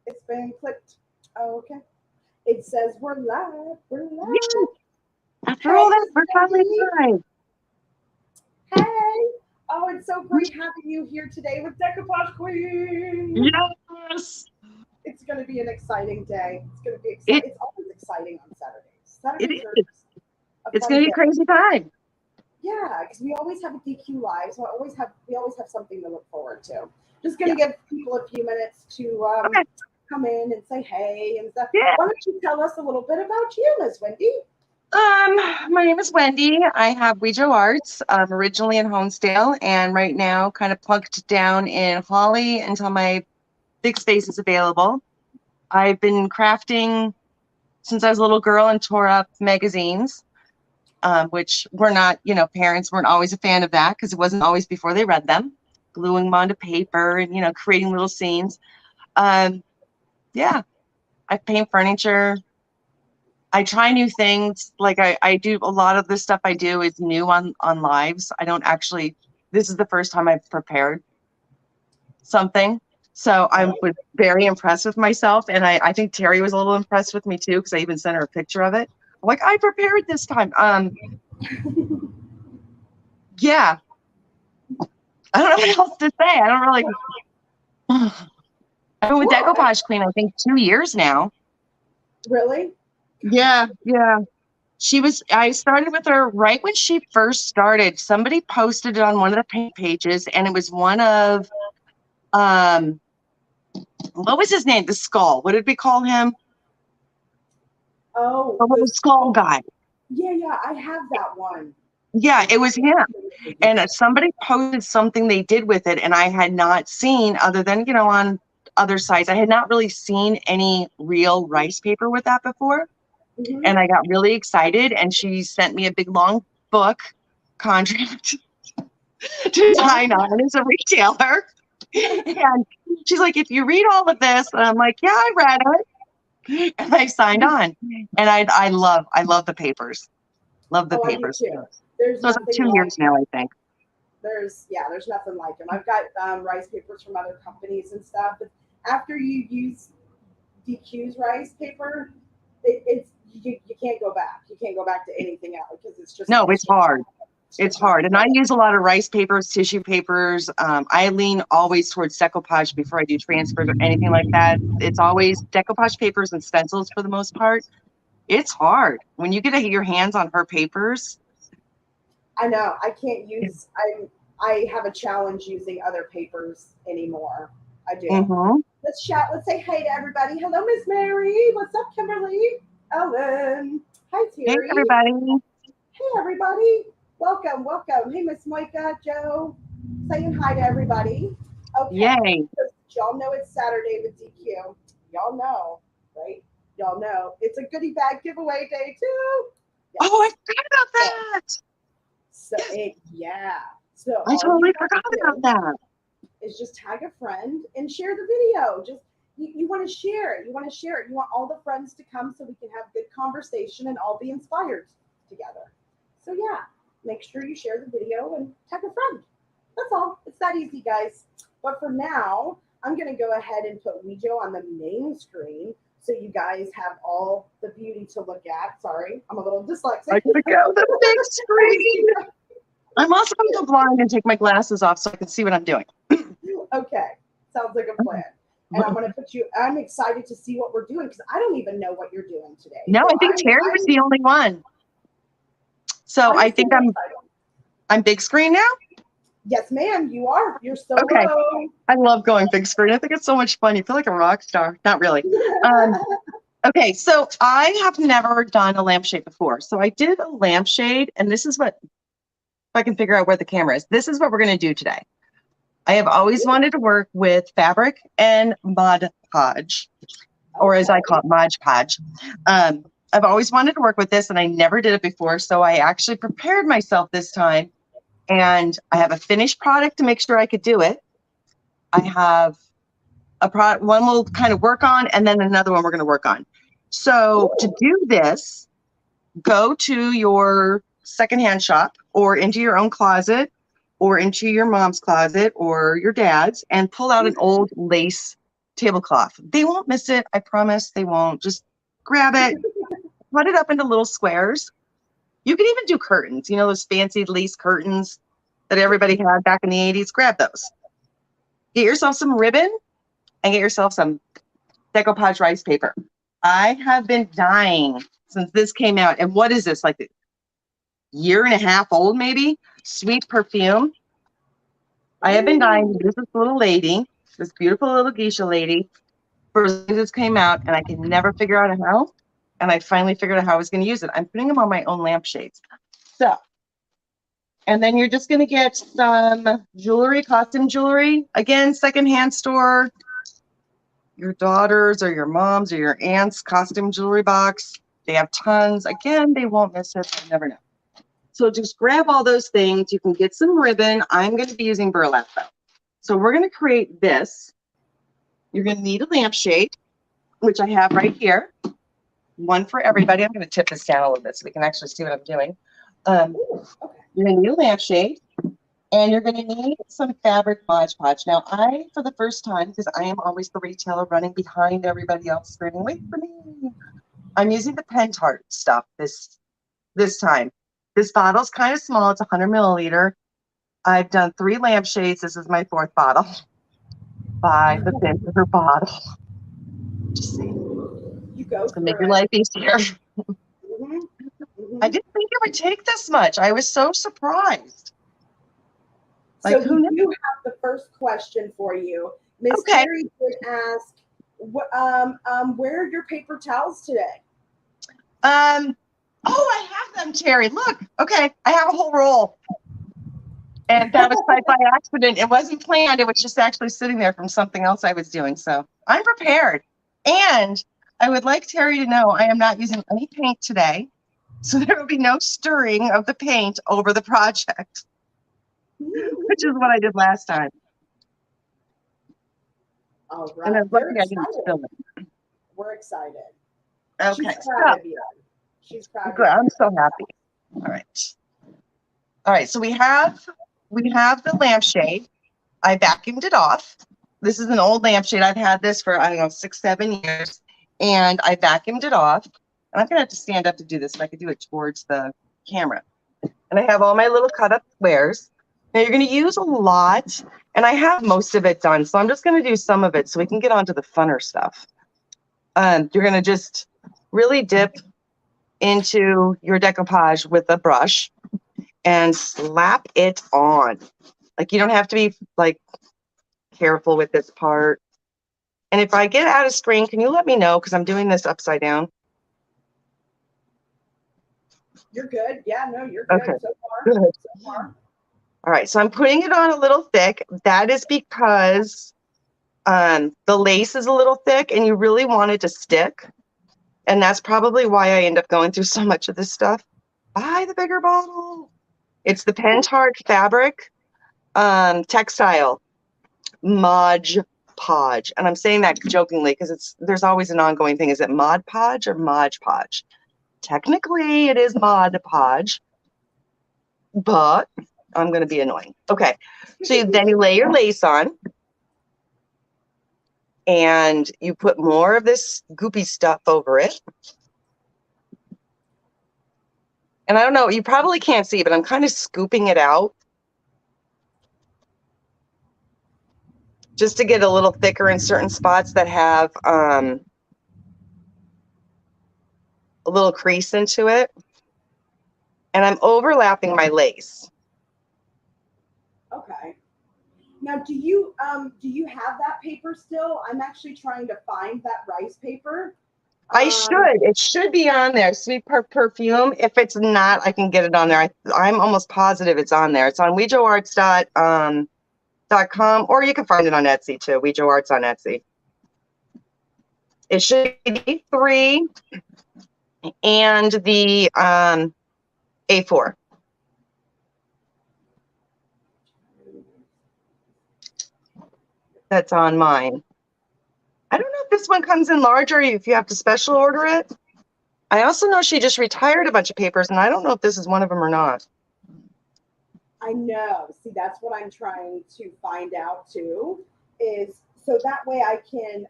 It's been clicked. Oh, okay. It says we're live. We're Yay! live. After Hey, all that, Miss we're finally Wendy. live. Hey. Oh, it's so great having you here today with Decoupage Queen. Yes, It's going to be an exciting day. It's going to be it exciting. It's always exciting on Saturdays. it Saturdays are is. a It's fun gonna be day. a crazy time. Yeah, because we always have a DQ live, so we always have something to look forward to. Just going Yeah. to give people a few minutes to Okay. come in and say hey and stuff. Yeah. Why don't you tell us a little bit about you, Miss Wendy? My name is Wendy. I have WeJo Arts. I'm originally in Honesdale, and right now, kind of plunked down in Holly until my big space is available. I've been crafting since I was a little girl and tore up magazines, which were not, parents weren't always a fan of that because it wasn't always before they read them. Gluing them onto paper and creating little scenes. Um, yeah, I paint furniture. I try new things. Like I do a lot of the stuff I do is new on lives. I don't actually. This is the first time I've prepared something. So I Oh, was very impressed with myself. And I think Terry was a little impressed with me too, because I even sent her a picture of it. I'm like, I prepared this time. Yeah. I don't know what else to say. I don't really. I've been with well, Decoupage Queen, I think 2 years now. really? Gosh. Yeah, yeah. I started with her right when she first started. Somebody posted it on one of the paint pages, and it was one of, um, what was his name? The skull. What did we call him? Oh, The little this. skull Oh, guy. yeah, yeah. I have that one. Yeah, I it have was it on him. the pages. And somebody posted something they did with it, and I had not seen, other than, on other sites, I had not really seen any real rice paper with that before. Hmm. And I got really excited, and she sent me a big long book contract to Yeah. sign on as a retailer. And she's like, if you read all of this, and I'm like, yeah, I read it. And I signed on. And I love the papers. Love the Oh, I do papers. too. There's So it's like nothing 2 years like now, I think. there's nothing like them. I've got rice papers from other companies and stuff, but after you use DQ's rice paper, it's you can't go back. You can't go back to anything else because No, it's hard. it's It's just not hard. the And I same. use a lot of rice papers, tissue papers. I lean always towards decoupage before I do transfers or anything like that. It's always decoupage papers and stencils for the most part. It's hard. When you get your hands on her papers. I know I can't use. I have a challenge using other papers anymore. I do. Mm-hmm. Let's chat. Let's say hey to everybody. Hello, Miss Mary. What's up, Kimberly? Ellen. Hi, Hey, Terry. everybody. Hey, everybody. Welcome, welcome. Hey, Miss Moika, Joe. Saying hi to everybody. Okay. Yay. So, y'all know it's Saturday with DQ. Y'all know, right? Y'all know it's a goodie bag giveaway day, too. Oh, I Yes. forgot about So, that. yeah. So, I all you totally got to forgot about do that. is just tag a friend and share the video. Just you want to share it. You want to share it. You want all the friends to come so we can have good conversation and all be inspired together. So yeah, make sure you share the video and tag a friend. That's all. It's that easy, guys. But for now, I'm gonna go ahead and put WeJo on the main screen so you guys have all the beauty to look at. Sorry, I'm a little I dyslexic. gotta go to the big screen. I'm also gonna go blind and take my glasses off so I can see what I'm doing. Okay, sounds like a plan. And I'm gonna put you. I'm excited to see what we're doing because I don't even know what you're doing today. No, So I think Terry was the only one. So I'm I think super excited. I'm big screen now. Yes, ma'am. You are. You're Okay. solo. I love going big screen. I think it's so much fun. You feel like a rock star. Not really. Um, okay, so I have never done a lampshade before. So I did a lampshade, and this is what, if I can figure out where the camera is, this is what we're going to do today. I have always wanted to work with fabric and Mod Podge, or as I call it, Mod Podge. I've always wanted to work with this, and I never did it before. So I actually prepared myself this time, and I have a finished product to make sure I could do it. I have a product, one we'll kind of work on, and then another one we're going to work on. So to do this, go to your secondhand shop or into your own closet or into your mom's closet or your dad's and pull out an old lace tablecloth. They won't miss it. I promise they won't. Just grab it, cut it up into little squares. You can even do curtains, you know, those fancy lace curtains that everybody had back in the 80s. Grab those. Get yourself some ribbon and get yourself some decoupage rice paper. I have been dying since this came out. And what is this, like a year and a half old, maybe? Sweet Perfume. I have been dying to use this little lady, this beautiful little geisha lady, for as long as this came out, and I could never figure out how. And I finally figured out how I was going to use it. I'm putting them on my own lampshades. So, and then you're just going to get some jewelry, costume jewelry. Again, secondhand store. Your daughter's or your mom's or your aunt's costume jewelry box. They have tons. Again, they won't miss it. You never know. So just grab all those things. You can get some ribbon. I'm going to be using burlap though. So we're going to create this. You're going to need a lampshade, which I have right here. One for everybody. I'm going to tip this down a little bit so we can actually see what I'm doing. You're going to need a lampshade. And you're going to need some fabric Mod Podge. Now, for the first time, because I am always the retailer running behind everybody else screaming, wait for me. I'm using the Pen Tart stuff this time. This bottle's kind of small. It's 100 milliliter. I've done 3 lampshades. This is my 4th bottle. By the 5th bottle. Just saying. You go. It's going to make your life easier. I didn't think it would take this much. I was so surprised. So we do have the first question for you. Miss Terry did ask, where are your paper towels today? Oh, I have them, Terry. Look. Okay, I have a whole roll. And that was by accident. It wasn't planned. It was just actually sitting there from something else I was doing. So I'm prepared. And I would like Terry to know I am not using any paint today. So there will be no stirring of the paint over the project. Which is what I did last time. All right. And I'm lucky I didn't spill it. We're excited. Okay. She's proud of you. She's proud of you. I'm so happy. All right. All right. So we have the lampshade. I vacuumed it off. This is an old lampshade. I've had this for, I don't know, 6, 7 years. And I vacuumed it off. And I'm going to have to stand up to do this so I can do it towards the camera. And I have all my little cut up squares. Now you're going to use a lot, and I have most of it done, so I'm just going to do some of it so we can get on to the funner stuff. You're going to just really dip into your decoupage with a brush and slap it on. Like, you don't have to be, like, careful with this part. And if I get out of screen, can you let me know, because I'm doing this upside down? You're good. Yeah, no, you're good. Okay. So far. Good. So far. All right, so I'm putting it on a little thick. That is because the lace is a little thick and you really want it to stick. And that's probably why I end up going through so much of this stuff. Buy the bigger bottle. It's the Pen Tart fabric textile Mod Podge. And I'm saying that jokingly because there's always an ongoing thing. Is it Mod Podge or Mod Podge? Technically, it is Mod Podge, but I'm going to be annoying. Okay. So then you lay your lace on and you put more of this goopy stuff over it. And I don't know, you probably can't see, but I'm kind of scooping it out just to get a little thicker in certain spots that have a little crease into it. And I'm overlapping my lace. Okay. Now, do you have that paper still? I'm actually trying to find that rice paper. I should. It should be on there. Sweet Perfume. If it's not, I can get it on there. I'm almost positive it's on there. It's on WeJoArts.com, or you can find it on Etsy too. WeJo Arts on Etsy. It should be 3 and the A4. That's on mine. I don't know if this one comes in larger, if you have to special order it. I also know she just retired a bunch of papers, and I don't know if this is one of them or not. I know. See, that's what I'm trying to find out too. Is so that way I can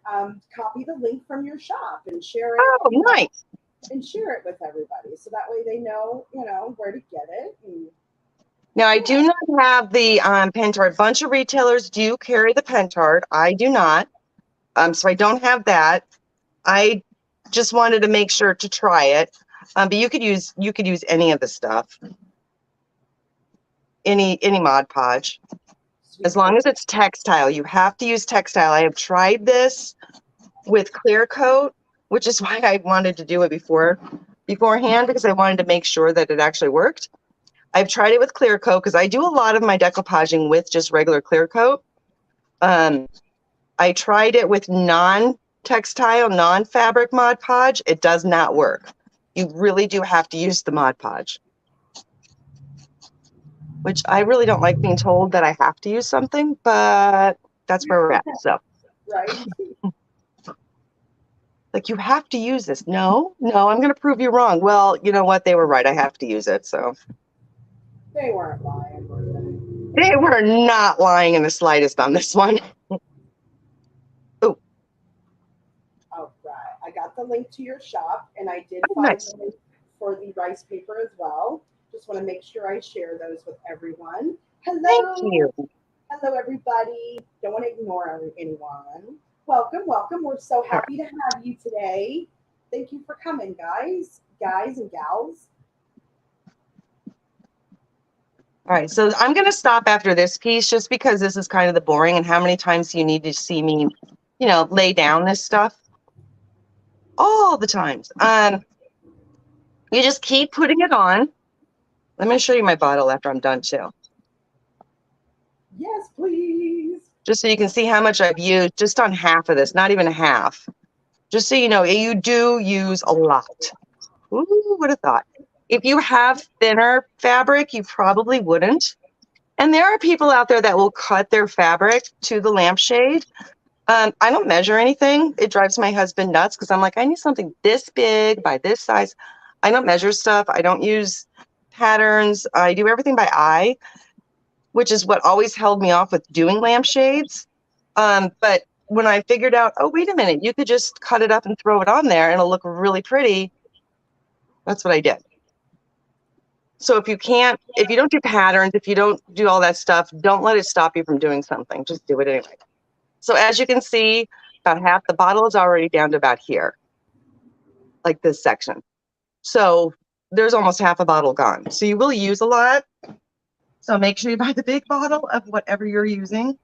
copy the link from your shop and share it. Oh, nice. And share it with everybody, so that way they know, where to get it. And, now, I do not have the Pentard. A bunch of retailers do carry the Pentard. I do not. So I don't have that. I just wanted to make sure to try it. But you could use any of the stuff. Any Mod Podge. As long as it's textile. You have to use textile. I have tried this with clear coat, which is why I wanted to do it beforehand, because I wanted to make sure that it actually worked. I've tried it with clear coat because I do a lot of my decoupaging with just regular clear coat. I tried it with non-textile, non-fabric Mod Podge. It does not work. You really do have to use the Mod Podge, which I really don't like being told that I have to use something, but that's where we're at. So, right. Like, you have to use this. No, I'm going to prove you wrong. Well, you know what? They were right. I have to use it. So They weren't lying, were they? they were not lying in the slightest on this one. Oh. Oh, right. I got the link to your shop, and I did Oh, find nice. the link for the rice paper as well. Just want to make sure I share those with everyone. Hello. Thank you. Hello, everybody. Don't want to ignore anyone. Welcome. We're so happy to have you today. Thank you for coming, guys and gals. All right, so I'm going to stop after this piece just because this is kind of the boring, and how many times do you need to see me, lay down this stuff? All the times. You just keep putting it on. Let me show you my bottle after I'm done too. Yes, please. Just so you can see how much I've used just on half of this, not even a half. Just so you know, you do use a lot. Ooh, would have thought. If you have thinner fabric, you probably wouldn't. And there are people out there that will cut their fabric to the lampshade. I don't measure anything. It drives my husband nuts because I'm like, I need something this big by this size. I don't measure stuff. I don't use patterns. I do everything by eye, which is what always held me off with doing lampshades. But when I figured out, oh, wait a minute, you could just cut it up and throw it on there and it'll look really pretty. That's what I did. So if you don't do patterns, if you don't do all that stuff, don't let it stop you from doing something. Just do it anyway. So as you can see, about half the bottle is already down to about here, like this section. So there's almost half a bottle gone. So you will use a lot. So make sure you buy the big bottle of whatever you're using.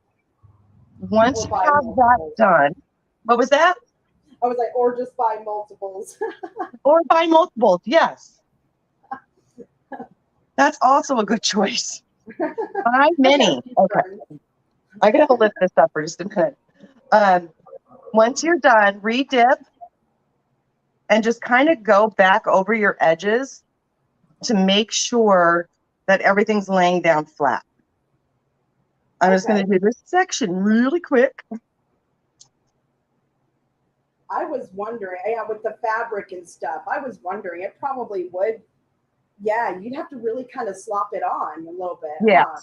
Once you have that done, what was that? I was like, or just buy multiples. Or buy multiples, yes. That's also a good choice. Buy many. Okay. I'm going to lift this up for just a minute. Once you're done, re-dip and just kind of go back over your edges to make sure that everything's laying down flat. I'm just going to do this section really quick. I was wondering, with the fabric and stuff, I was wondering, it probably would, you'd have to really kind of slop it on a little bit. Yeah. Huh?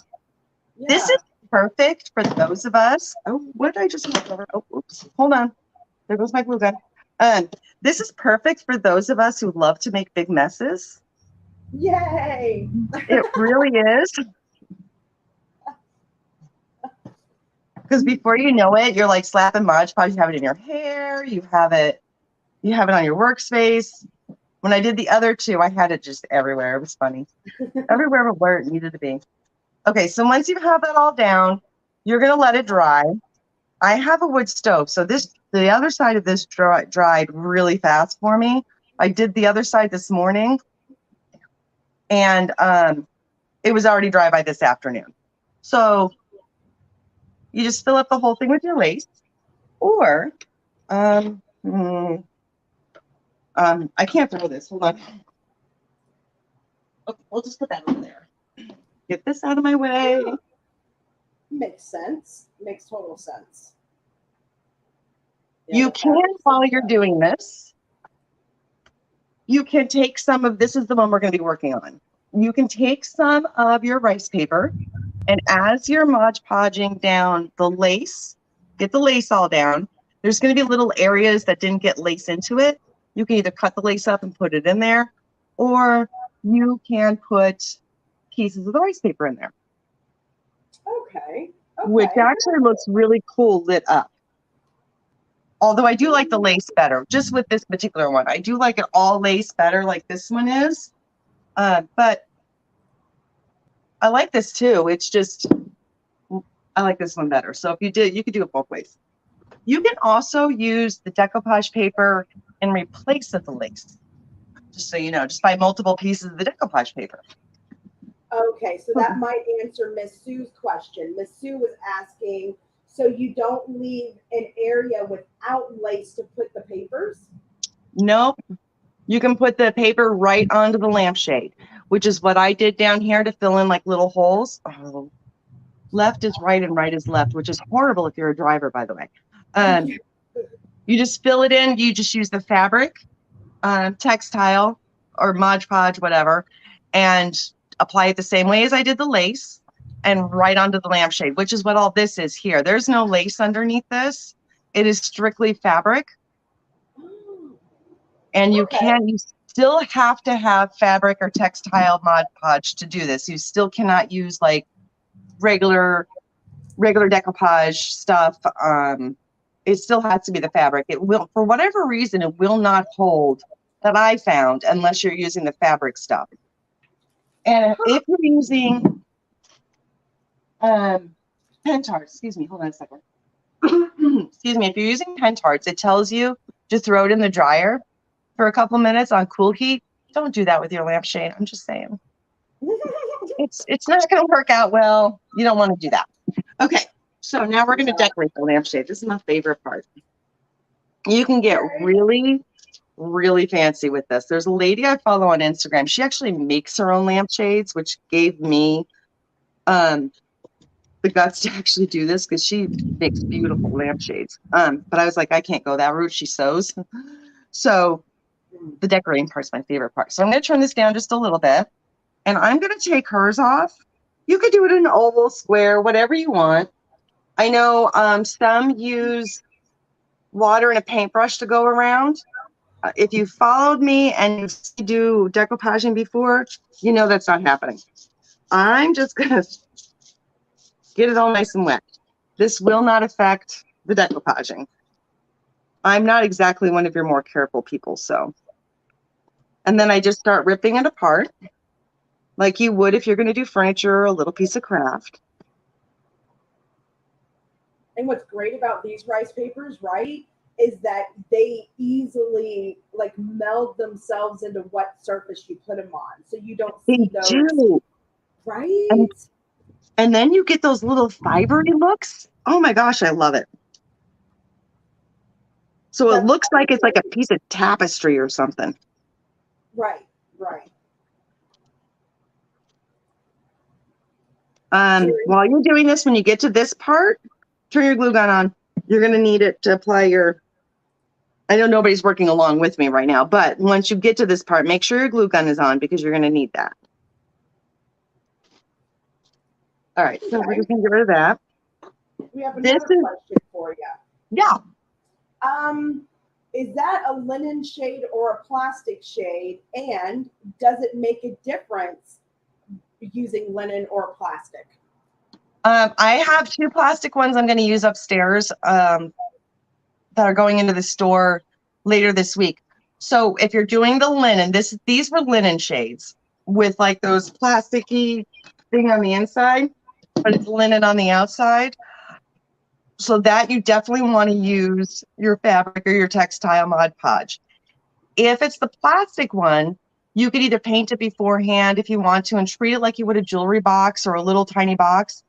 Yeah. This is perfect for those of us. Oh, what did I just knock over? Oh, oops. Hold on. There goes my glue gun. This is perfect for those of us who love to make big messes. Yay! It really is. Because before you know it, you're like slapping Mod Podge. You have it in your hair. You have it on your workspace. When I did the other two, I had it just everywhere. It was funny. Everywhere but where it needed to be. Okay, so once you have that all down, you're going to let it dry. I have a wood stove, so the other side of this dried really fast for me. I did the other side this morning, and it was already dry by this afternoon. So you just fill up the whole thing with your lace, or I can't throw this. Hold on. Okay, we'll just put that over there. Get this out of my way. Makes sense. Makes total sense. You can, while you're doing this, you can take some of, this is the one we're going to be working on. You can take some of your rice paper, and as you're Mod Podging down the lace, get the lace all down. There's going to be little areas that didn't get lace into it. You can either cut the lace up and put it in there, or you can put pieces of the rice paper in there. Okay. Which actually looks really cool lit up. Although I do like the lace better, just with this particular one. I do like it all lace better like this one is. But I like this too. It's just, I like this one better. So if you did, you could do it both ways. You can also use the decoupage paper in replace of the lace. Just so you know, just buy multiple pieces of the decoupage paper. Okay, so that might answer Miss Sue's question. Miss Sue was asking, so you don't leave an area without lace to put the papers? Nope. You can put the paper right onto the lampshade, which is what I did down here to fill in like little holes. Oh, left is right and right is left, which is horrible if you're a driver, by the way. You just fill it in. You just use the fabric, textile or Mod Podge, whatever, and apply it the same way as I did the lace and right onto the lampshade, which is what all this is here. There's no lace underneath this. It is strictly fabric. And you still have to have fabric or textile Mod Podge to do this. You still cannot use like regular decoupage stuff. It still has to be the fabric. It will, for whatever reason, it will not hold that I found unless you're using the fabric stuff. And if you're using pen tarts, excuse me, hold on a second. Excuse me, if you're using pen tarts, it tells you to throw it in the dryer for a couple minutes on cool heat. Don't do that with your lampshade. I'm just saying. It's not going to work out well. You don't want to do that. Okay, so now we're going to decorate the lampshade. This is my favorite part. You can get really, really fancy with this. There's a lady I follow on Instagram. She actually makes her own lampshades, which gave me the guts to actually do this because she makes beautiful lampshades. But I was like, I can't go that route. She sews. So the decorating part's my favorite part. So I'm going to turn this down just a little bit, and I'm going to take hers off. You could do it in an oval, square, whatever you want. I know some use water and a paintbrush to go around. If you followed me and you do decoupaging before, you know that's not happening. I'm just going to get it all nice and wet. This will not affect the decoupaging. I'm not exactly one of your more careful people, so. And then I just start ripping it apart like you would if you're going to do furniture or a little piece of craft. And what's great about these rice papers, right, is that they easily like meld themselves into what surface you put them on. So you don't see those. Do. Right? And then you get those little fibery looks. Oh my gosh, I love it. So it looks like it's like a piece of tapestry or something. Right, right. While you're doing this, when you get to this part, turn your glue gun on. You're going to need it to apply your, I know nobody's working along with me right now, but once you get to this part, make sure your glue gun is on because you're going to need that. All right, so we're just going to get rid of that. We have another question for you. Yeah. Is that a linen shade or a plastic shade? And does it make a difference using linen or plastic? I have 2 plastic ones I'm going to use upstairs that are going into the store later this week. So if you're doing the linen, these were linen shades with like those plasticky thing on the inside, but it's linen on the outside. So that you definitely want to use your fabric or your textile Mod Podge. If it's the plastic one, you could either paint it beforehand if you want to and treat it like you would a jewelry box or a little tiny box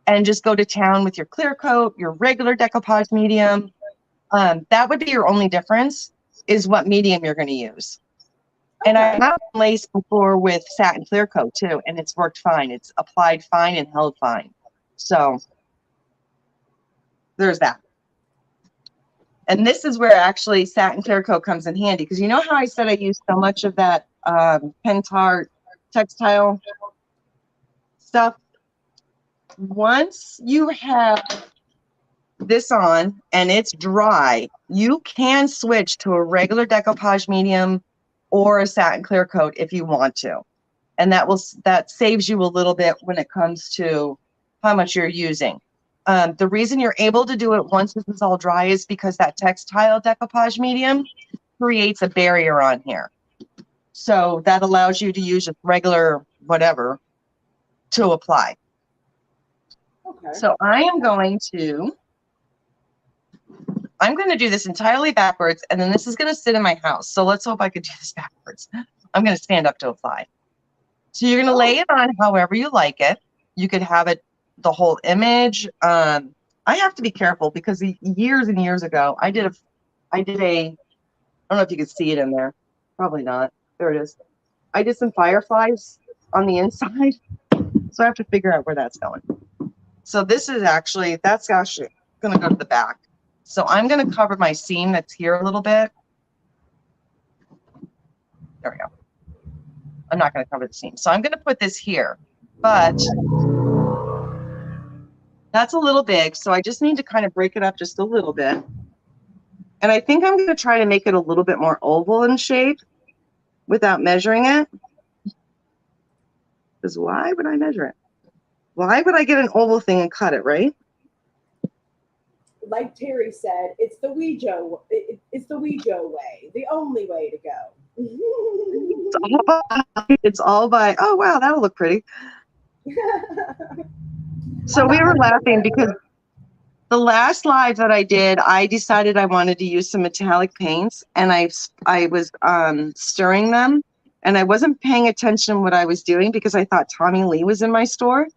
and just go to town with your clear coat, your regular decoupage medium. That would be your only difference is what medium you're going to use. Okay. And I've done lace before with satin clear coat too, and it's worked fine. It's applied fine and held fine. So there's that. And this is where actually satin clear coat comes in handy because you know how I said I use so much of that pen tart textile stuff? Once you have this on and it's dry, you can switch to a regular decoupage medium or a satin clear coat if you want to. And that saves you a little bit when it comes to how much you're using. The reason you're able to do it once this is all dry is because that textile decoupage medium creates a barrier on here. So that allows you to use a regular whatever to apply. Okay. So I'm going to do this entirely backwards, and then this is going to sit in my house. So let's hope I could do this backwards. I'm going to stand up to apply. So you're going to lay it on however you like it. You could have it the whole image. I have to be careful because years and years ago, I don't know if you could see it in there. Probably not. There it is. I did some fireflies on the inside. So I have to figure out where that's going. So that's actually going to go to the back. So I'm going to cover my seam that's here a little bit. There we go. I'm not going to cover the seam. So I'm going to put this here, but that's a little big. So I just need to kind of break it up just a little bit. And I think I'm going to try to make it a little bit more oval in shape without measuring it. Because why would I measure it? Why would I get an oval thing and cut it, right? Like Terry said, it's the WeJo. It's the WeJo way, the only way to go. It's all by, oh, wow, that'll look pretty. So we were laughing because the last live that I did, I decided I wanted to use some metallic paints, and I was stirring them, and I wasn't paying attention to what I was doing because I thought Tommy Lee was in my store,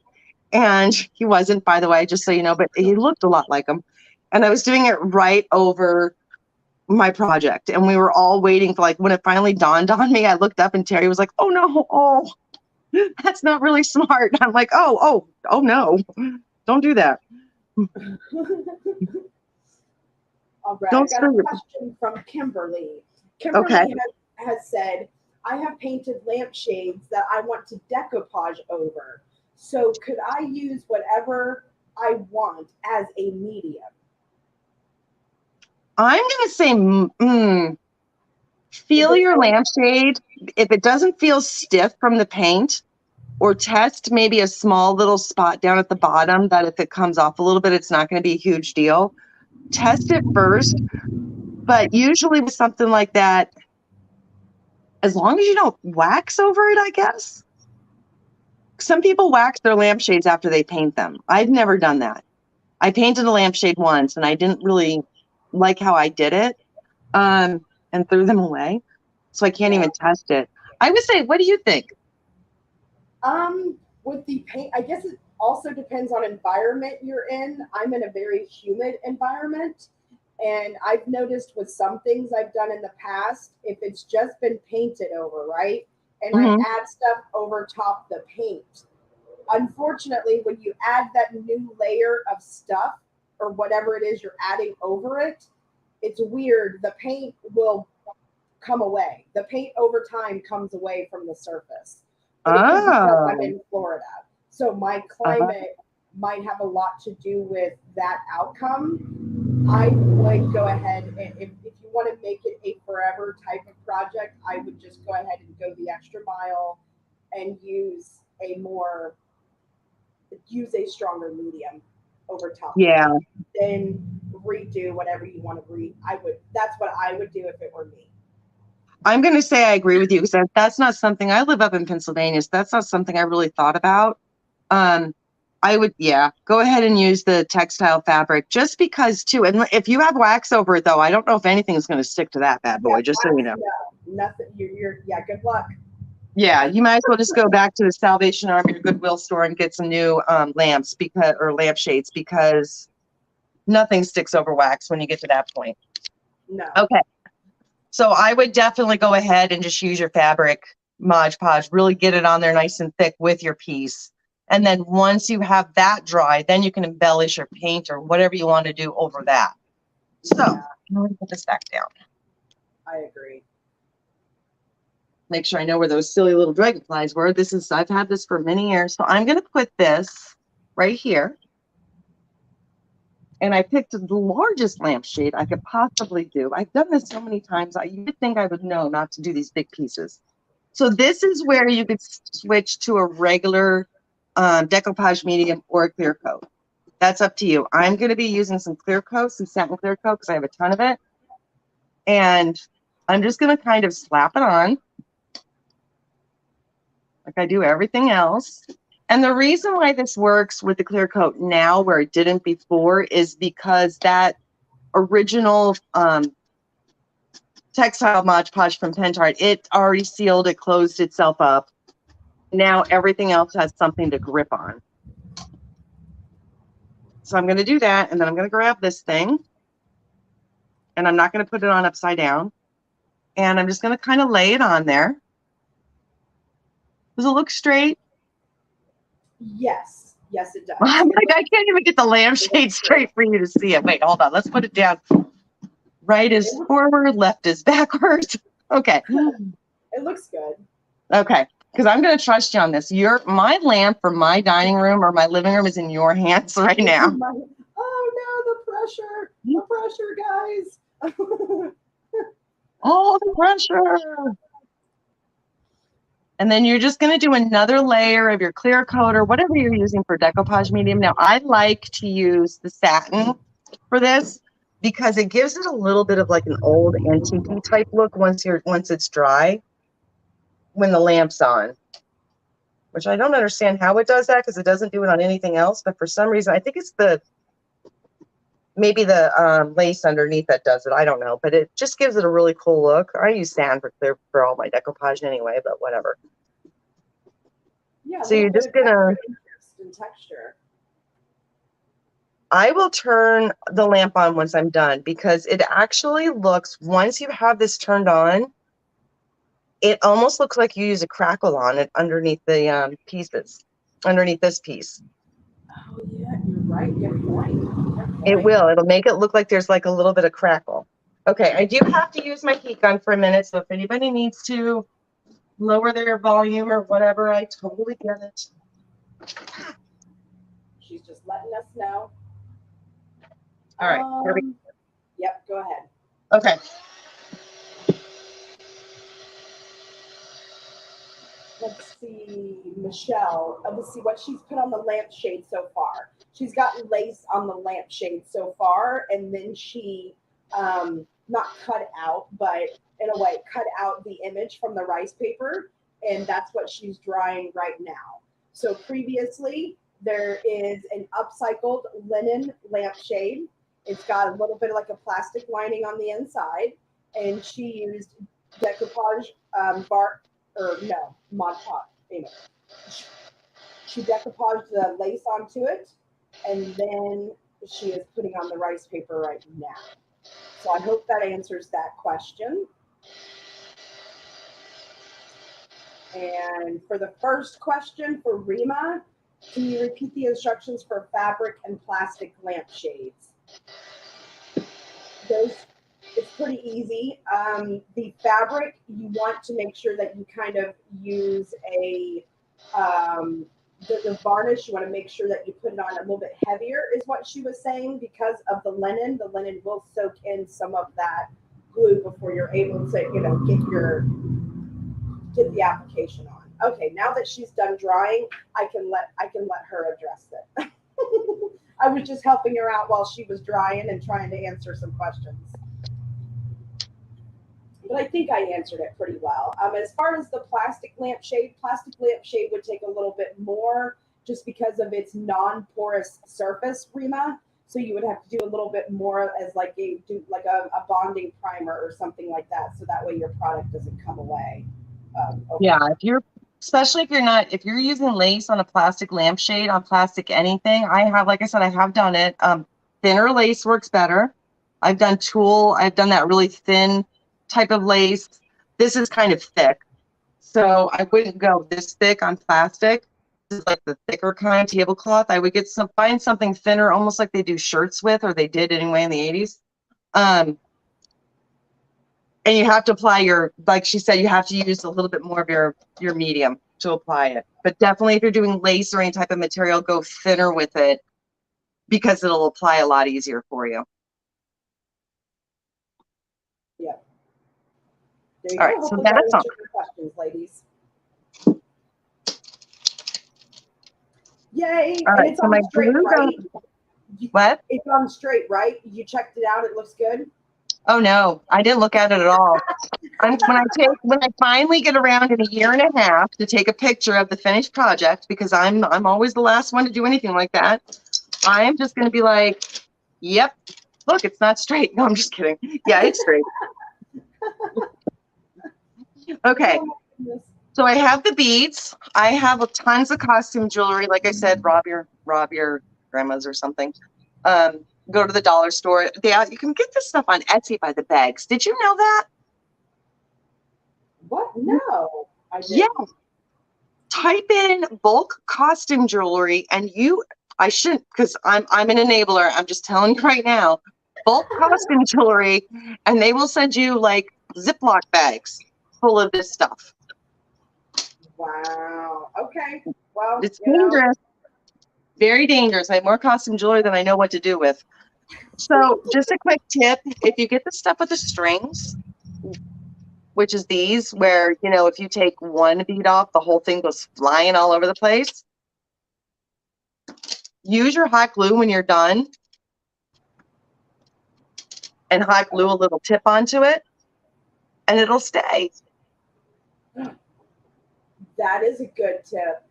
and he wasn't, by the way, just so you know, but he looked a lot like him. And I was doing it right over my project, and we were all waiting for, like, when it finally dawned on me, I looked up and Terry was like, oh no, that's not really smart. I'm like, oh no, don't do that. All right, I got a question from Kimberly. Kimberly has said, I have painted lampshades that I want to decoupage over. So could I use whatever I want as a medium? I'm going to say, feel your lampshade. If it doesn't feel stiff from the paint, or test maybe a small little spot down at the bottom that if it comes off a little bit, it's not going to be a huge deal. Test it first. But usually with something like that, as long as you don't wax over it, I guess. Some people wax their lampshades after they paint them. I've never done that. I painted a lampshade once and I didn't really like how I did it, and threw them away. So I can't even test it. I would say, what do you think? With the paint, I guess it also depends on environment you're in. I'm in a very humid environment, and I've noticed with some things I've done in the past, if it's just been painted over, right? And I add stuff over top the paint. Unfortunately, when you add that new layer of stuff or whatever it is you're adding over it, it's weird. The paint will come away. The paint over time comes away from the surface. Because I'm in Florida. So my climate might have a lot to do with that outcome. I would go ahead and if you want to make it a forever type of project, I would just go ahead and go the extra mile and use a stronger medium over top. Yeah. Then redo whatever you want to that's what I would do if it were me. I'm going to say I agree with you because that's not something, I live up in Pennsylvania, so that's not something I really thought about. I would, go ahead and use the textile fabric just because too. And if you have wax over it though, I don't know if anything is going to stick to that bad boy, just so you know. Nothing. Good luck. Yeah, you might as well just go back to the Salvation Army or Goodwill store and get some new lampshades because nothing sticks over wax when you get to that point. No. Okay. So I would definitely go ahead and just use your fabric Mod Podge, really get it on there nice and thick with your piece. And then once you have that dry, then you can embellish or paint or whatever you want to do over that. So I'm going to put this back down. I agree. Make sure I know where those silly little dragonflies were. I've had this for many years. So I'm going to put this right here. And I picked the largest lampshade I could possibly do. I've done this so many times. You would think I would know not to do these big pieces. So this is where you could switch to a regular decoupage medium or a clear coat. That's up to you. I'm going to be using some clear coat, some satin clear coat, because I have a ton of it. And I'm just going to kind of slap it on like I do everything else. And the reason why this works with the clear coat now where it didn't before is because that original textile Mod Podge from Pentart, it already sealed, it closed itself up. Now everything else has something to grip on. So I'm going to do that, and then I'm going to grab this thing, and I'm not going to put it on upside down. And I'm just going to kind of lay it on there. Does it look straight? Yes. Yes, it does. I'm like, I can't even get the lampshade straight for you to see it. Wait, hold on. Let's put it down. Right is forward, left is backwards. Okay. It looks good. Okay. Because I'm going to trust you on this. My lamp for my dining room or my living room is in your hands right now. Oh no, the pressure, guys. Oh, the pressure. And then you're just going to do another layer of your clear coat or whatever you're using for decoupage medium. Now, I like to use the satin for this because it gives it a little bit of like an old antique type look once it's dry when the lamp's on. Which I don't understand how it does that because it doesn't do it on anything else. But for some reason, I think it's maybe the lace underneath that does it. I don't know. But it just gives it a really cool look. I use sand for all my decoupage anyway, but whatever. Yeah, so you're just going to... texture. I will turn the lamp on once I'm done because it actually looks, once you have this turned on, it almost looks like you use a crackle on it underneath the pieces, underneath this piece. Oh, yeah, you're right. You're right. It will. It'll make it look like there's like a little bit of crackle. Okay, I do have to use my heat gun for a minute, so if anybody needs to lower their volume or whatever, I totally get it. She's just letting us know. All right. Yep, go ahead. Okay. Let's see, Michelle. Let's see what she's put on the lampshade so far. She's gotten lace on the lampshade so far, and then she not cut out, but in a way cut out the image from the rice paper, and that's what she's drying right now. So previously, there is an upcycled linen lampshade. It's got a little bit of like a plastic lining on the inside, and she used decoupage bark. Mod Podge. Anyway, she decoupaged the lace onto it, and then she is putting on the rice paper right now. So I hope that answers that question. And for the first question for Rima, can you repeat the instructions for fabric and plastic lampshades? It's pretty easy. The fabric, you want to make sure that you kind of use the varnish. You want to make sure that you put it on a little bit heavier, is what she was saying, because of the linen. The linen will soak in some of that glue before you're able to, get the application on. Okay, now that she's done drying, I can let her address it. I was just helping her out while she was drying and trying to answer some questions. But I think I answered it pretty well. As far as the plastic lampshade would take a little bit more just because of its non-porous surface, Rima. So you would have to do a little bit more as like a bonding primer or something like that. So that way your product doesn't come away. Yeah, especially if you're using lace on a plastic lampshade, on plastic anything, like I said, I have done it. Thinner lace works better. I've done tulle. I've done that really thin type of lace. This is kind of thick, so I wouldn't go this thick on plastic. This is like the thicker kind tablecloth. I would find something thinner, almost like they do shirts with, or they did anyway in the 80s. And you have to apply like she said, you have to use a little bit more of your medium to apply it. But definitely if you're doing lace or any type of material, go thinner with it because it'll apply a lot easier for you. Yeah. There you All go. right, so Hopefully that that's all. answered your questions, ladies. Yay. All And right, it's so on my straight, glue gun. right? What? It's on straight, right? You checked it out. It looks good. Oh no, I didn't look at it at all. When I finally get around in a year and a half to take a picture of the finished project, because I'm always the last one to do anything like that, I'm just going to be like, yep, look, it's not straight. No, I'm just kidding. Yeah, it's straight. Okay. Oh my goodness. So I have the beads. I have tons of costume jewelry. Like I said, rob your grandma's or something. Go to the dollar store. You can get this stuff on Etsy by the bags. Did you know that? What? No, I didn't. Yeah. Type in bulk costume jewelry, and I shouldn't, because I'm an enabler. I'm just telling you right now, bulk costume jewelry, and they will send you like Ziploc bags full of this stuff. Wow. Okay. Well, It's dangerous. Very dangerous. I have more costume jewelry than I know what to do with. So just a quick tip, if you get the stuff with the strings, which is these, where, if you take one bead off, the whole thing goes flying all over the place. Use your hot glue when you're done and hot glue a little tip onto it, and it'll stay. That is a good tip.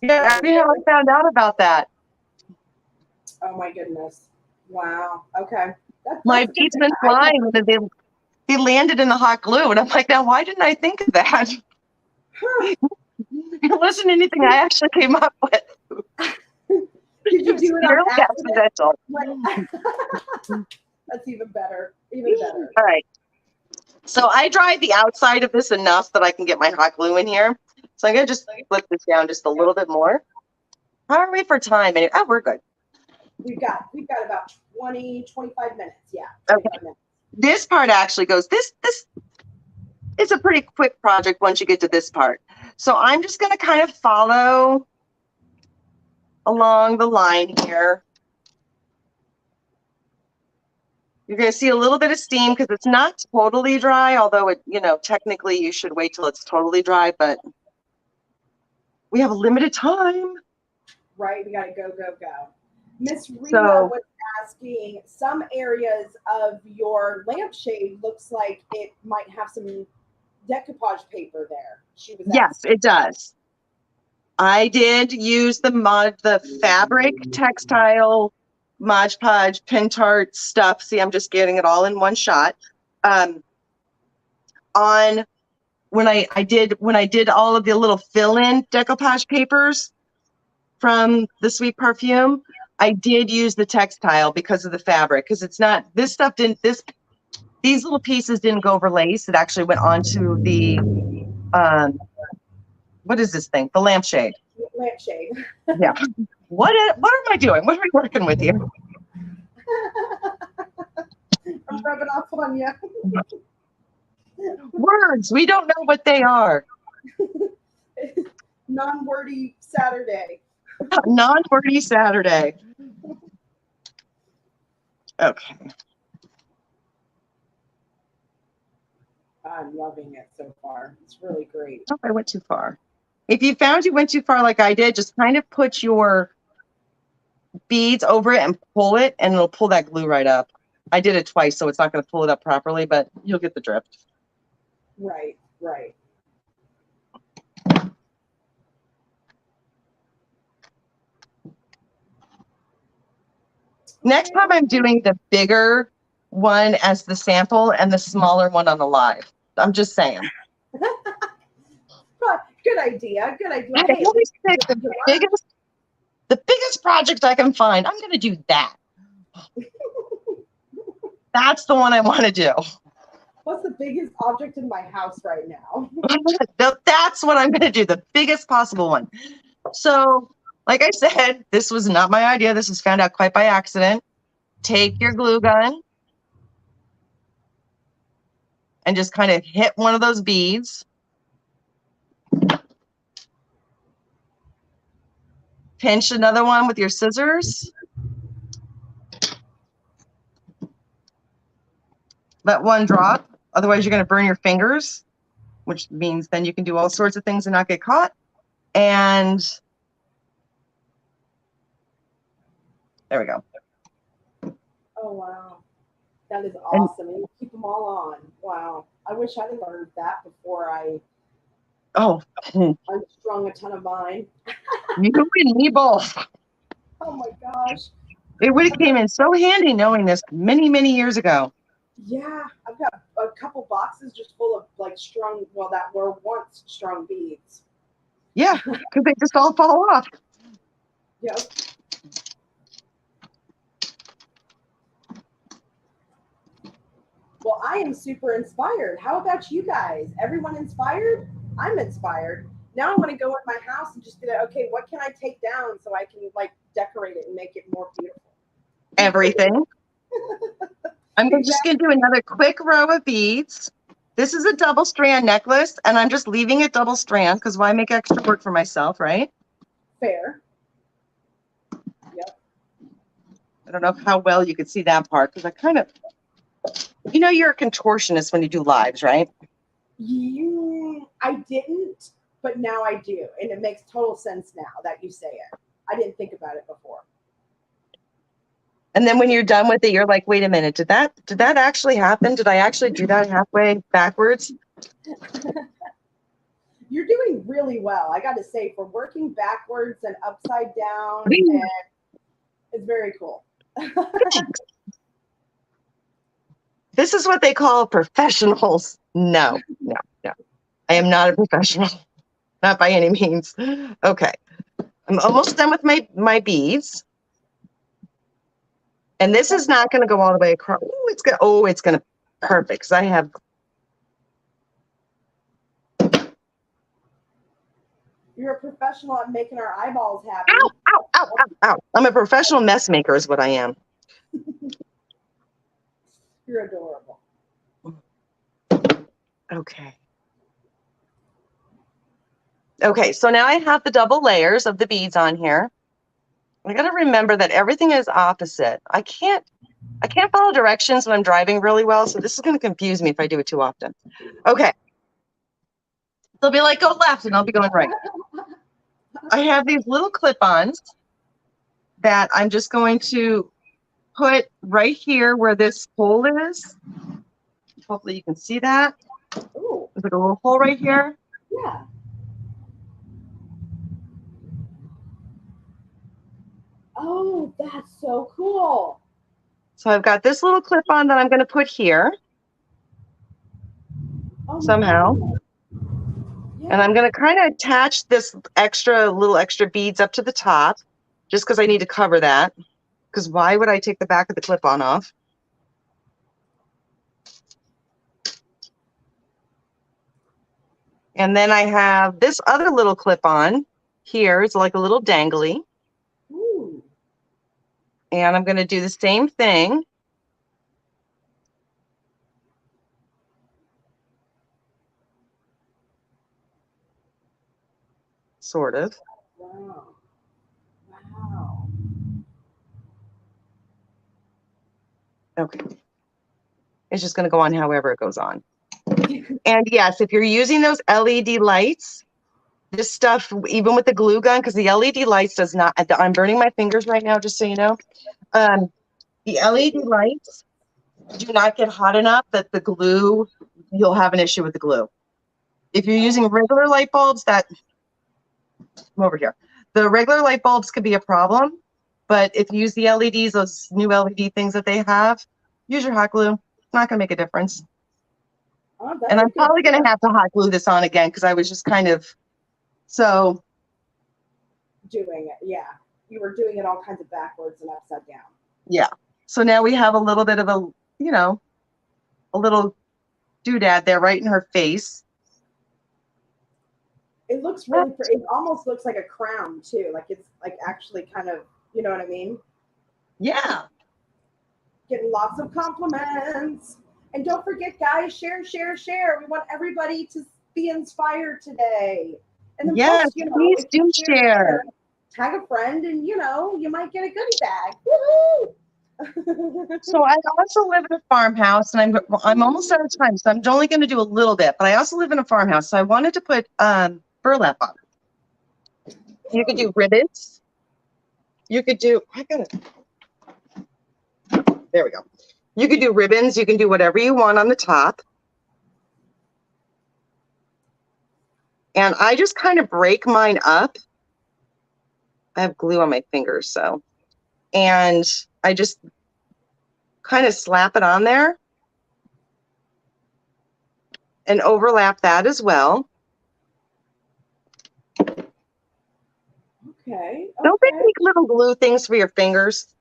Yeah, that's how I found out about that. Oh my goodness. Wow. Okay. My beads been flying, and they landed in the hot glue, and I'm like, now why didn't I think of that? Huh. It wasn't anything I actually came up with. Did you do it on accident? Accidental. That's even better. Even better. All right. So I dried the outside of this enough that I can get my hot glue in here. So I'm going to just flip this down just a little bit more. How are we for time? Oh, we're good. We've got about 20, 25 minutes. Yeah. Okay. Minutes. This part actually goes, this is a pretty quick project once you get to this part. So I'm just going to kind of follow along the line here. You're going to see a little bit of steam because it's not totally dry, although technically you should wait till it's totally dry, but we have a limited time. Right, we got to go, go, go. Miss Rita was asking, some areas of your lampshade looks like it might have some decoupage paper there. She was yes, asking. it does. I did use the fabric textile Mod Podge pin tart stuff. See, I'm just getting it all in one shot. When I did all of the little fill-in decoupage papers from the Sweet Perfume, I did use the textile because of the fabric, because these little pieces didn't go over lace. It actually went onto the what is this thing? The lampshade. Lampshade. Yeah. What am I doing? What are we working with here? I'm rubbing off on you. Words. We don't know what they are. Non-wordy Saturday. Non-wordy Saturday. Okay. I'm loving it so far. It's really great. Oh, I went too far. If you found you went too far like I did, just kind of put your beads over it and pull it, and it'll pull that glue right up. I did it twice, so it's not going to pull it up properly, but you'll get the drift. Right, right. Next time I'm doing the bigger one as the sample and the smaller one on the live. I'm just saying. Good idea. Good idea. I always pick the biggest project I can find. I'm going to do that. That's the one I want to do. What's the biggest object in my house right now? That's what I'm going to do. The biggest possible one. So, like I said, this was not my idea. This was found out quite by accident. Take your glue gun and just kind of hit one of those beads. Pinch another one with your scissors. let one drop. Otherwise, you're going to burn your fingers, which means then you can do all sorts of things and not get caught. And there we go. Oh, wow. That is awesome. And you keep them all on. Wow. I wish I'd have learned that before I strung a ton of mine. You and me both. Oh my gosh. It would have came in so handy knowing this many, many years ago. Yeah, I've got a couple boxes just full of like strung, well, that were once strung beads. Yeah, because they just all fall off. Yep. Well, I am super inspired. How about you guys? Everyone inspired? I'm inspired. Now I want to go in my house and just be like, okay, what can I take down so I can like decorate it and make it more beautiful? Everything. I'm just going to do another quick row of beads. This is a double strand necklace, and I'm just leaving it double strand because why make extra work for myself, right? Fair. Yep. I don't know how well you could see that part because I kind of, you know, you're a contortionist when you do lives, right? I didn't, but now I do. And it makes total sense now that you say it. I didn't think about it before. And then when you're done with it, you're like, wait a minute, did that actually happen? Did I actually do that halfway backwards? You're doing really well. I got to say, for working backwards and upside down, and it's very cool. This is what they call professionals. No. I am not a professional. Not by any means. Okay. I'm almost done with my beads. And this is not going to go all the way across. It's going to perfect because I have. You're a professional at making our eyeballs happy. Ow, ow, ow, ow, ow. I'm a professional mess maker is what I am. You're adorable. Okay. Okay, so now I have the double layers of the beads on here. I got to remember that everything is opposite. I can't follow directions when I'm driving really well, so this is going to confuse me if I do it too often. Okay. They'll be like, go left, and I'll be going right. I have these little clip-ons that I'm just going to put right here where this hole is. Hopefully you can see that. Ooh. There's like a little hole right here. Yeah. Oh, that's so cool. So I've got this little clip-on that I'm going to put here somehow. Yeah. And I'm going to kind of attach this little extra beads up to the top just because I need to cover that. Because why would I take the back of the clip-on off? And then I have this other little clip-on here. It's like a little dangly. Ooh. And I'm going to do the same thing. Sort of. Wow. Wow. Okay. It's just going to go on however it goes on. And yes, if you're using those LED lights, this stuff, even with the glue gun, because the LED lights does not, I'm burning my fingers right now, just so you know. The LED lights do not get hot enough that the glue, you'll have an issue with the glue. If you're using regular light bulbs, come over here. The regular light bulbs could be a problem, but if you use the LEDs, those new LED things that they have, use your hot glue. It's not going to make a difference. Oh, and I'm probably going to have to hot glue this on again because I was just kind of doing it. Yeah. You were doing it all kinds of backwards and upside down. Yeah. So now we have a little bit of a little doodad there right in her face. It looks really pretty. It almost looks like a crown too. Like it's like actually kind of, you know what I mean? Yeah. Getting lots of compliments. And don't forget, guys, share. We want everybody to be inspired today. And then yes, plus, please do share. Tag a friend and, you might get a goodie bag. Woohoo! So I also live in a farmhouse, and I'm almost out of time, so I'm only going to do a little bit. But I also live in a farmhouse, so I wanted to put burlap on. You could do ribbons. You could do. I got it. There we go. You could do ribbons. You can do whatever you want on the top. And I just kind of break mine up. I have glue on my fingers, so. And I just kind of slap it on there and overlap that as well. Okay. Don't they make little glue things for your fingers?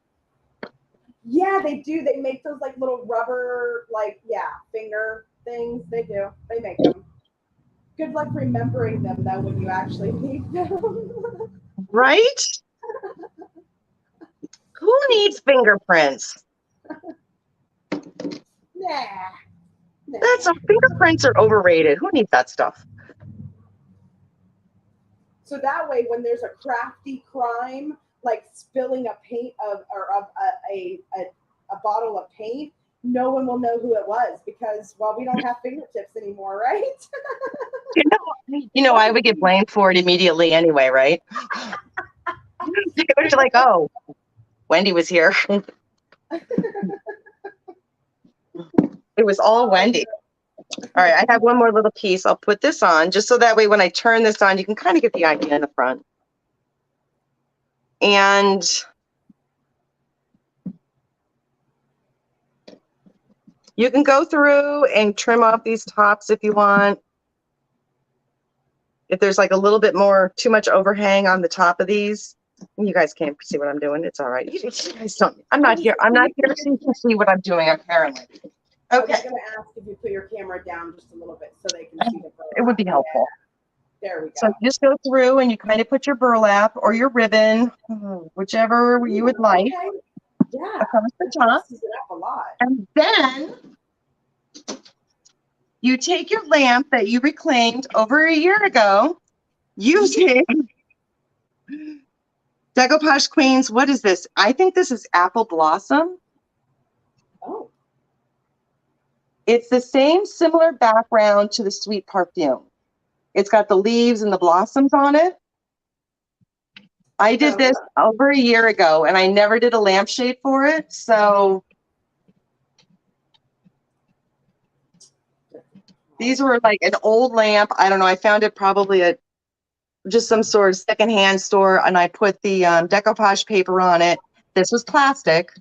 Yeah, they do. They make those like little rubber, like, yeah, finger things. They do. They make them. Good luck remembering them though when you actually need them. Right? Who needs fingerprints? Nah. Fingerprints are overrated. Who needs that stuff? So that way, when there's a crafty crime, like spilling a paint of a bottle of paint, no one will know who it was because, well, we don't have fingertips anymore, right? I would get blamed for it immediately anyway, right? It was like, oh, Wendy was here. It was all Wendy. All right, I have one more little piece. I'll put this on just so that way when I turn this on, you can kind of get the idea in the front. And you can go through and trim off these tops if you want. If there's like a little bit more, too much overhang on the top of these. You guys can't see what I'm doing. It's all right. You guys don't. I'm not here so you can see what I'm doing, apparently. Okay. I was going to ask if you put your camera down just a little bit so they can see the burlap. It would be helpful. Yeah. There we go. So you just go through and you kind of put your burlap or your ribbon, whichever you would like. Okay. Yeah. Across the top. Messes it up a lot. And then you take your lamp that you reclaimed over a year ago using Decoupage Queens. What is this? I think this is Apple Blossom. Oh. It's the same similar background to the Sweet Perfume. It's got the leaves and the blossoms on it. I did this over a year ago and I never did a lampshade for it. So these were like an old lamp. I don't know. I found it probably at just some sort of secondhand store, and I put the decoupage paper on it. This was plastic,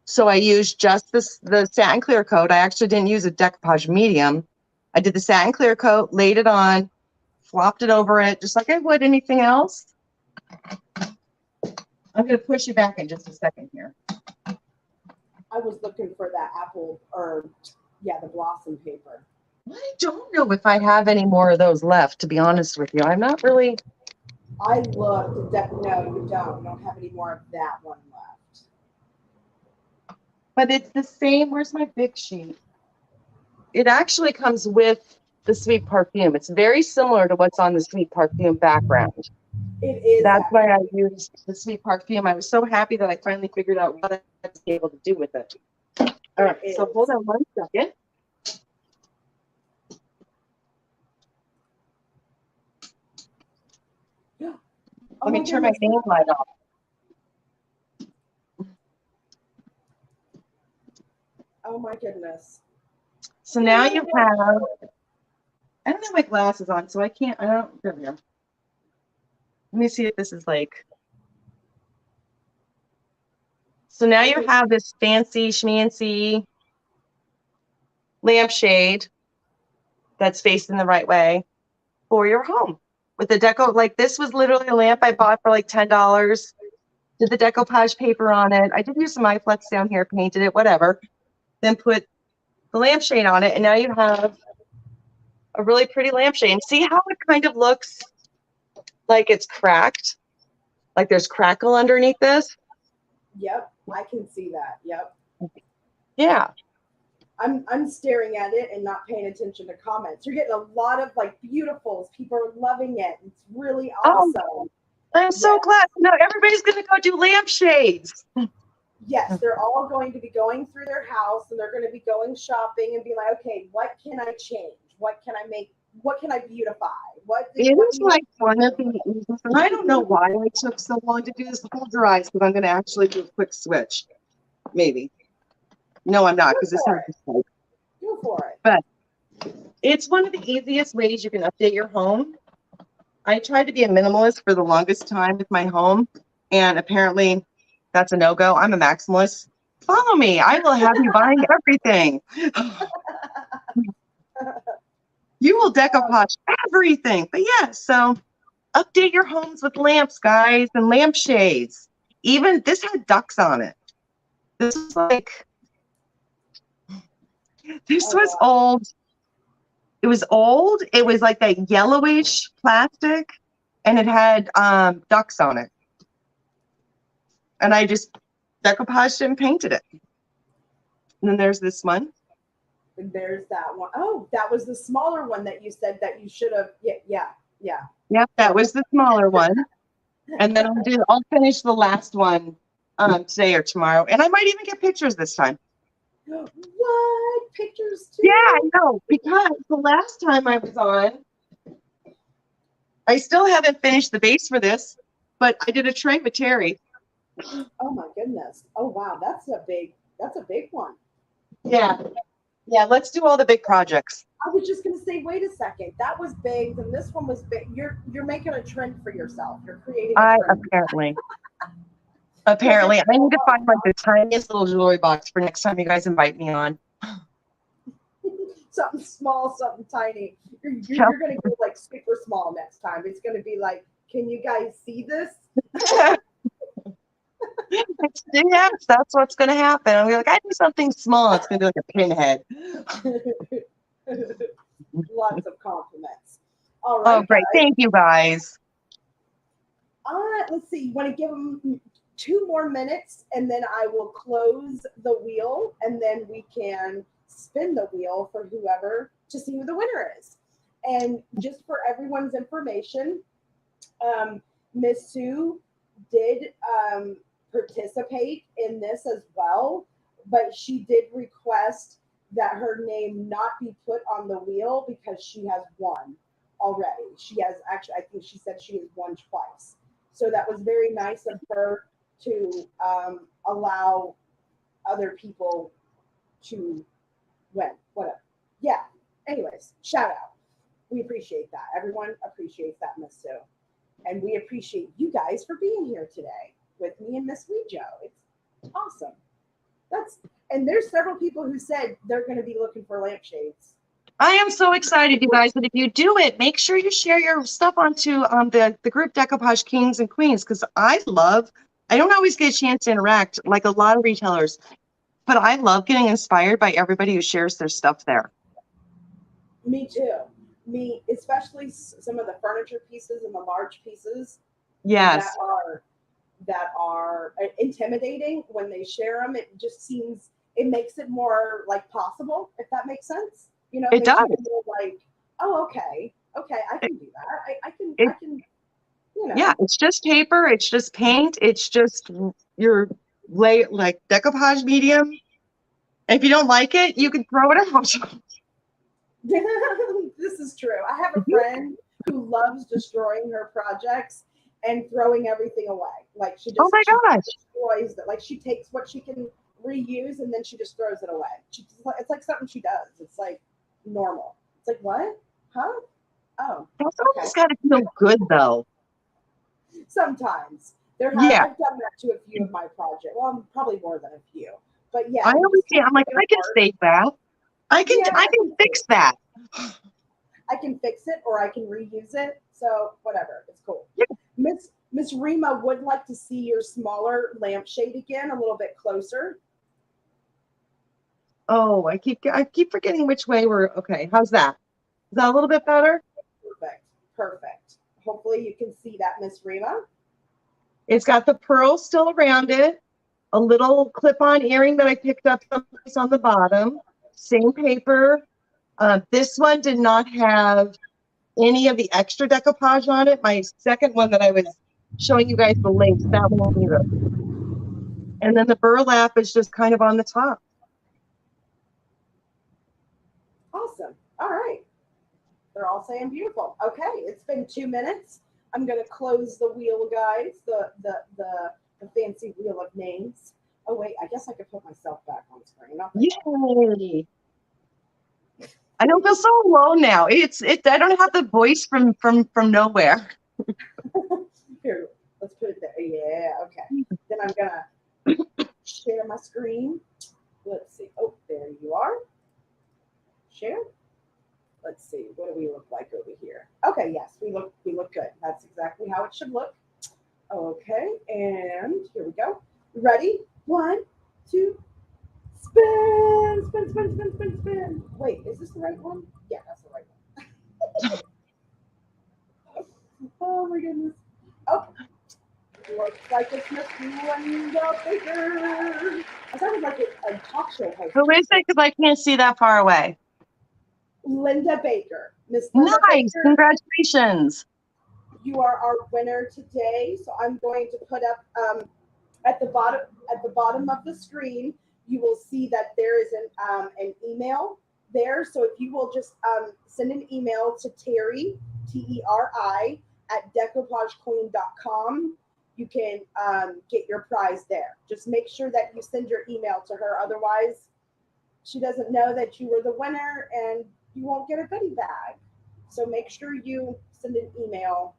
so I used just the satin clear coat. I actually didn't use a decoupage medium. I did the satin clear coat, laid it on, flopped it over it, just like I would anything else. I'm going to push you back in just a second here. I was looking for that apple, the blossom paper. I don't know if I have any more of those left, to be honest with you. I'm not really. I looked. No, you don't. You don't have any more of that one left. But it's the same. Where's my big sheet? It actually comes with the Sweet Perfume. It's very similar to what's on the Sweet Perfume background. It is. That's why I used the Sweet Perfume. I was so happy that I finally figured out what I was able to do with it. All right, so hold on one second. Let me turn my fan light off. Oh my goodness. So now you have, I don't have my glasses on, so I don't, there we go. Let me see if this is like, so now you have this fancy schmancy lampshade that's facing the right way for your home. With the deco, like this was literally a lamp I bought for like $10. Did the decoupage paper on it. I did use some iFlex down here, painted it, whatever. Then put the lampshade on it, and now you have a really pretty lampshade. And see how it kind of looks like it's cracked? Like there's crackle underneath this? Yep, I can see that. Yep. Yeah. I'm staring at it and not paying attention to comments. You're getting a lot of like beautifuls. People are loving it. It's really awesome. I'm so glad. No, everybody's gonna go do lampshades. Yes, they're all going to be going through their house and they're going to be going shopping and be like, okay, what can I change? What can I make? What can I beautify? It What is do you like one of the easiest, and I don't know why I took so long to do this. Hold your eyes, because I'm going to actually do a quick switch. Maybe. No, I'm not, because this has this type. Go for it. But it's one of the easiest ways you can update your home. I tried to be a minimalist for the longest time with my home, and apparently that's a no-go. I'm a maximalist. Follow me. I will have you buying everything. You will decoupage everything. But yeah, so update your homes with lamps, guys, and lampshades. Even this had ducks on it. This was like, this was old. It was old. It was like that yellowish plastic, and it had ducks on it. And I just decoupaged it and painted it. And then there's this one. And there's that one. Oh, that was the smaller one that you said that you should have. Yeah. Yep, that was the smaller one. And then I'll finish the last one today or tomorrow. And I might even get pictures this time. What? Pictures too? Yeah, I know. Because the last time I was on, I still haven't finished the base for this, but I did a tray with Terry. Oh my goodness. Oh wow, that's a big one. Yeah. Yeah, let's do all the big projects. I was just gonna say, wait a second. That was big, and this one was big. You're making a trend for yourself. You're creating a trend. Apparently. I need to find like the tiniest little jewelry box for next time you guys invite me on. Something small, something tiny. You're gonna go like super small next time. It's gonna be like, can you guys see this? Yes, that's what's going to happen. I'm like, I do something small. It's going to be like a pinhead. Lots of compliments. All right. Oh, great. Guys. Thank you, guys. All right. Let's see. You want to give them 2 more minutes, and then I will close the wheel, and then we can spin the wheel for whoever to see who the winner is. And just for everyone's information, Miss Sue did participate in this as well, but she did request that her name not be put on the wheel because she has won already. She has actually, I think she said she has won twice. So that was very nice of her to allow other people to win. Whatever. Yeah. Anyways, shout out. We appreciate that. Everyone appreciates that, Miss Sue. And we appreciate you guys for being here today with me and Miss WeJo. It's awesome. And there's several people who said they're going to be looking for lampshades. I am so excited, you guys. But if you do it, make sure you share your stuff onto the group Decoupage Kings and Queens, because I don't always get a chance to interact like a lot of retailers, but I love getting inspired by everybody who shares their stuff there. Me too. Me, especially some of the furniture pieces and the large pieces. Yes. That are intimidating when they share them. It just seems, it makes it more like possible, if that makes sense. You know, it does. Like, oh, okay, I can do that. I can, you know. Yeah, it's just paper. It's just paint. It's just your like decoupage medium. If you don't like it, you can throw it out. This is true. I have a friend who loves destroying her projects and throwing everything away. Like she just, destroys it. Like she takes what she can reuse and then she just throws it away. It's like something she does. It's like normal. It's like, what? Huh? Oh. That's almost got to feel good though. Sometimes. I've done that to a few of my projects. Well, probably more than a few. But yeah. I always say, I'm like, I can save that. I can fix that. I can fix it or I can reuse it. So whatever. It's cool. Yeah. Miss Rima would like to see your smaller lampshade again, a little bit closer. Oh, I keep forgetting which way we're okay. How's that? Is that a little bit better? Perfect. Hopefully you can see that, Miss Rima. It's got the pearl still around it, a little clip-on earring that I picked up someplace on the bottom, same paper. This one did not have any of the extra decoupage on it. My second one that I was showing you guys the links, that one either. And then the burlap is just kind of on the top. Awesome. All right. They're all saying beautiful. Okay, it's been 2 minutes. I'm gonna close the wheel, guys. The fancy wheel of names. Oh wait, I guess I could put myself back on screen. Yay! I don't feel so alone now. I don't have the voice from nowhere. Here, let's put it there. Yeah, okay. Then I'm gonna share my screen. Let's see. Oh, there you are. Share. Let's see. What do we look like over here? Okay, yes, we look good. That's exactly how it should look. Okay, and here we go. Ready? 1, 2, spin, spin, spin, spin, spin, spin. Wait, is this the right one? Yeah, that's the right one. Oh my goodness. Oh, looks like it's Miss Linda Baker. I sounded like a talk show host. Who is it? Because I can't see that far away. Linda Baker. Miss Linda Nice. Baker. Congratulations. You are our winner today. So I'm going to put up at the bottom of the screen, you will see that there is an email there. So if you will just send an email to Terry, Teri, at decoupagequeen.com, you can get your prize there. Just make sure that you send your email to her. Otherwise, she doesn't know that you were the winner and you won't get a goodie bag. So make sure you send an email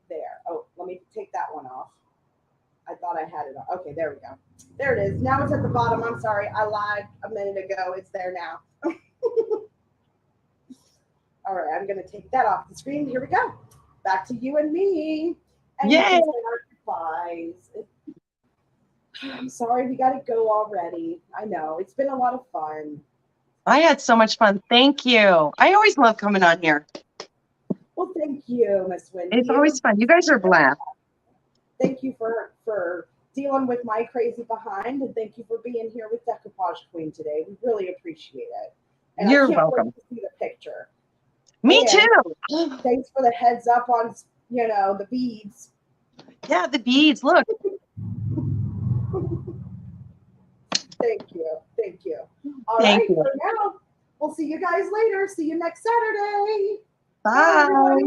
there. Oh, let me take that one off. I thought I had it on. Okay, there we go. There it is. Now it's at the bottom. I'm sorry. I lied a minute ago. It's there now. All right, I'm going to take that off the screen. Here we go. Back to you and me. And Yay! you can say our goodbyes. I'm sorry we got to go already. I know. It's been a lot of fun. I had so much fun. Thank you. I always love coming on here. Well, thank you, Miss Wendy. It's always fun. You guys are a blast. Thank you for dealing with my crazy behind, and thank you for being here with Decoupage Queen today. We really appreciate it. And You're I can't welcome. wait to see the picture. Me And too. thanks for the heads up on, the beads. Yeah, the beads. Look. Thank you. Thank you. All Thank right. you. So now we'll see you guys later. See you next Saturday. Bye. Bye everyone.